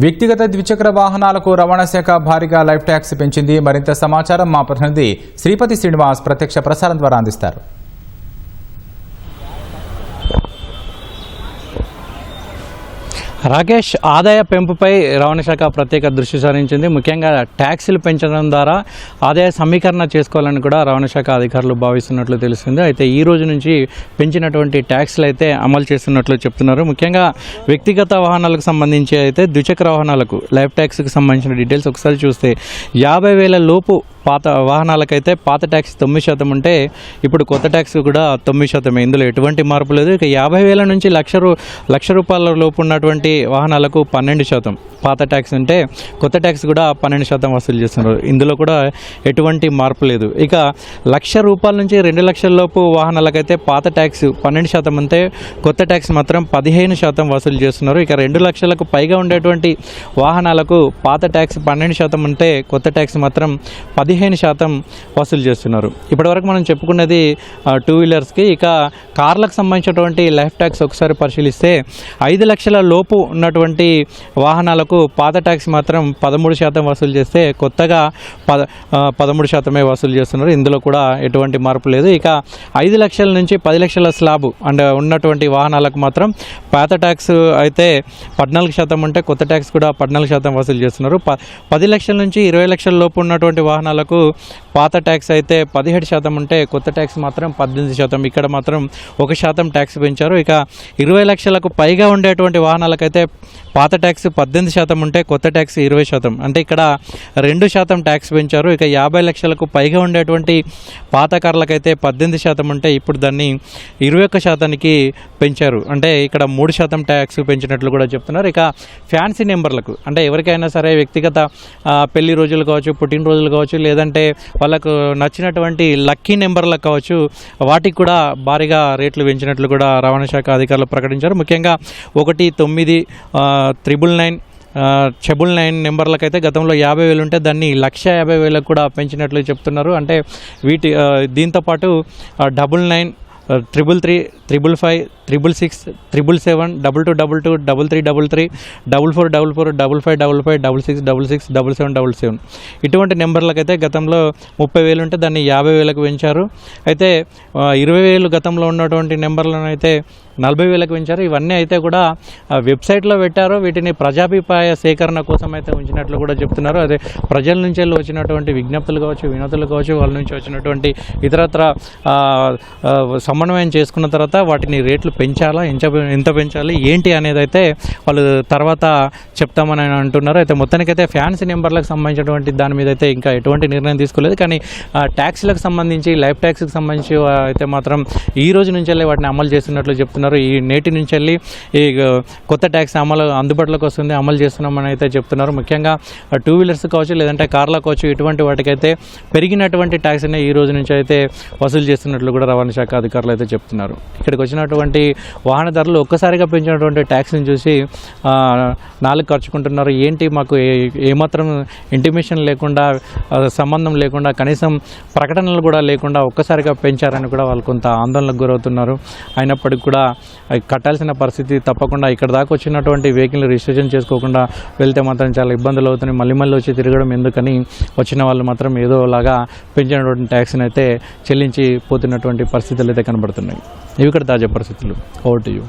వ్యక్తిగత ద్విచక్ర వాహనాలకు రవాణా శాఖ భారీగా లైఫ్ ట్యాక్స్ పెంచింది. మరింత సమాచారం మా ప్రతినిధి శ్రీపతి శ్రీనివాస్ ప్రత్యక్ష ప్రసారం ద్వారా అందిస్తారు. రాకేష్, ఆదాయ పెంపుపై రవాణా శాఖ ప్రత్యేక దృష్టి సారించింది. ముఖ్యంగా ట్యాక్సీలు పెంచడం ద్వారా ఆదాయ సమీకరణ చేసుకోవాలని కూడా రవాణా శాఖ అధికారులు భావిస్తున్నట్లు తెలిసింది. అయితే ఈ రోజు నుంచి పెంచినటువంటి ట్యాక్స్లు అయితే అమలు చేస్తున్నట్లు చెప్తున్నారు. ముఖ్యంగా వ్యక్తిగత వాహనాలకు సంబంధించి అయితే ద్విచక్ర వాహనాలకు లైఫ్ ట్యాక్స్కి సంబంధించిన డీటెయిల్స్ ఒకసారి చూస్తే 50,000 లోపు పాత వాహనాలకైతే పాత ట్యాక్స్ 9% ఉంటే ఇప్పుడు కొత్త ట్యాక్స్ కూడా 9%. ఇందులో ఎటువంటి మార్పు లేదు. ఇక 50,000 నుంచి లక్ష రూపాయల లోపు ఉన్నటువంటి వాహనాలకు 12% పాత ట్యాక్స్ ఉంటే కొత్త ట్యాక్స్ కూడా 12% వసూలు చేస్తున్నారు. ఇందులో కూడా ఎటువంటి మార్పు లేదు. ఇక ₹1,00,000 నుంచి 2,00,000 లోపు వాహనాలకైతే పాత ట్యాక్స్ 12% ఉంటే కొత్త ట్యాక్స్ మాత్రం 15% వసూలు చేస్తున్నారు. ఇక 2,00,000కు పైగా ఉండేటువంటి వాహనాలకు పాత ట్యాక్స్ 12% ఉంటే కొత్త ట్యాక్స్ మాత్రం 15% వసూలు చేస్తున్నారు. ఇప్పటివరకు మనం చెప్పుకున్నది 2 వీలర్స్కి. ఇక కార్లకు సంబంధించినటువంటి లైఫ్ ట్యాక్స్ ఒకసారి పరిశీలిస్తే 5 లక్షల లోపు ఉన్నటువంటి వాహనాలకు పాత ట్యాక్స్ మాత్రం 13% వసూలు చేస్తే కొత్తగా 13% వసూలు చేస్తున్నారు. ఇందులో కూడా ఎటువంటి మార్పు లేదు. ఇక 5 లక్షల నుంచి 10 లక్షల స్లాబ్ ఉన్నటువంటి వాహనాలకు మాత్రం పాత ట్యాక్స్ అయితే 14% ఉంటే కొత్త ట్యాక్స్ కూడా 14% వసూలు చేస్తున్నారు. 10 లక్షల నుంచి 20 లక్షల లోపు ఉన్నటువంటి వాహనాలకు పాత ట్యాక్స్ అయితే 17% ఉంటే కొత్త ట్యాక్స్ మాత్రం 18%. ఇక్కడ మాత్రం 1% ట్యాక్స్ పెంచారు. ఇక 20 లక్షలకు పైగా ఉండేటువంటి వాహనాలకైతే పాత ట్యాక్స్ 18% ఉంటే కొత్త ట్యాక్స్ 20%. అంటే ఇక్కడ 2% ట్యాక్స్ పెంచారు. ఇక 50 లక్షలకు పైగా ఉండేటువంటి పాత కార్లకైతే 18% ఉంటే ఇప్పుడు దాన్ని 21%కి పెంచారు. అంటే ఇక్కడ 3% ట్యాక్స్ పెంచినట్లు కూడా చెప్తున్నారు. ఇక ఫ్యాన్సీ నెంబర్లకు అంటే ఎవరికైనా సరే వ్యక్తిగత పెళ్లి రోజులు కావచ్చు, పుట్టినరోజులు కావచ్చు, లేదంటే వాళ్ళకు నచ్చినటువంటి లక్కీ నెంబర్లకు కావచ్చు, వాటికి కూడా భారీగా రేట్లు పెంచినట్లు కూడా రవాణా శాఖ అధికారులు ప్రకటించారు. ముఖ్యంగా 1999 999 నెంబర్లకైతే గతంలో 50,000 ఉంటే దాన్ని 1,50,000 కూడా పెంచినట్లు చెప్తున్నారు. అంటే దీంతోపాటు 99 333 555 666 777 2222 3333 4444 5555 6666 7777 ఇటువంటి నెంబర్లకైతే గతంలో 30,000 ఉంటే దాన్ని 50,000కు పెంచారు. అయితే 20,000 గతంలో ఉన్నటువంటి నెంబర్లను అయితే 40,000కు పెంచారు. ఇవన్నీ అయితే కూడా వెబ్సైట్లో పెట్టారు. వీటిని ప్రజాభిప్రాయ సేకరణ కోసం అయితే ఉంచినట్లు కూడా చెప్తున్నారు. అదే ప్రజల నుంచి వచ్చినటువంటి విజ్ఞప్తులు కావచ్చు, వినతులు కావచ్చు, వాళ్ళ నుంచి వచ్చినటువంటి ఇతరత్ర సమన్వయం చేసుకున్న తర్వాత వాటిని రేట్లు పెంచాలా, ఎంత పెంచాలి ఏంటి అనేది అయితే వాళ్ళు తర్వాత చెప్తామని అంటున్నారు. అయితే మొత్తానికైతే ఫ్యాన్సీ నెంబర్లకు సంబంధించినటువంటి దాని మీద అయితే ఇంకా ఎటువంటి నిర్ణయం తీసుకోలేదు. కానీ ట్యాక్స్లకు సంబంధించి లైఫ్ ట్యాక్స్కి సంబంధించి అయితే మాత్రం ఈ రోజు నుంచి వాటిని అమలు చేస్తున్నట్లు చెప్తున్నారు. ఈ నేటి నుంచి ఈ కొత్త ట్యాక్స్ అందుబాటులోకి వస్తుంది, అమలు చేస్తున్నామని అయితే చెప్తున్నారు. ముఖ్యంగా 2 వీలర్స్ కావచ్చు, లేదంటే కార్లకు కావచ్చు, ఇటువంటి వాటికైతే పెరిగినటువంటి ట్యాక్స్ని ఈ రోజు నుంచి అయితే వసూలు చేస్తున్నట్లు కూడా రవాణా శాఖ అధికారులు అయితే చెప్తున్నారు. ఇక్కడికి వచ్చినటువంటి వాహనదారులు ఒక్కసారిగా పెంచినటువంటి ట్యాక్స్ని చూసి నాలుగు ఖర్చుకుంటున్నారు. ఏంటి మాకు ఏమాత్రం ఇంటిమేషన్ లేకుండా, సంబంధం లేకుండా, కనీసం ప్రకటనలు కూడా లేకుండా ఒక్కసారిగా పెంచారని కూడా వాళ్ళు కొంత ఆందోళనకు గురవుతున్నారు. అయినప్పటికీ కూడా కట్టాల్సిన పరిస్థితి తప్పకుండా. ఇక్కడ దాకా వచ్చినటువంటి వెహికల్ రిజిస్ట్రేషన్ చేసుకోకుండా వెళ్తే మాత్రం చాలా ఇబ్బందులు అవుతున్నాయి. మళ్ళీ వచ్చి తిరగడం ఎందుకని వచ్చిన వాళ్ళు మాత్రం ఏదోలాగా పెంచినటువంటి ట్యాక్స్ని అయితే చెల్లించి పోతున్నటువంటి పరిస్థితులు అయితే కనబడుతున్నాయి. ఇవి ఇక్కడ తాజా పరిస్థితులు. Over to you.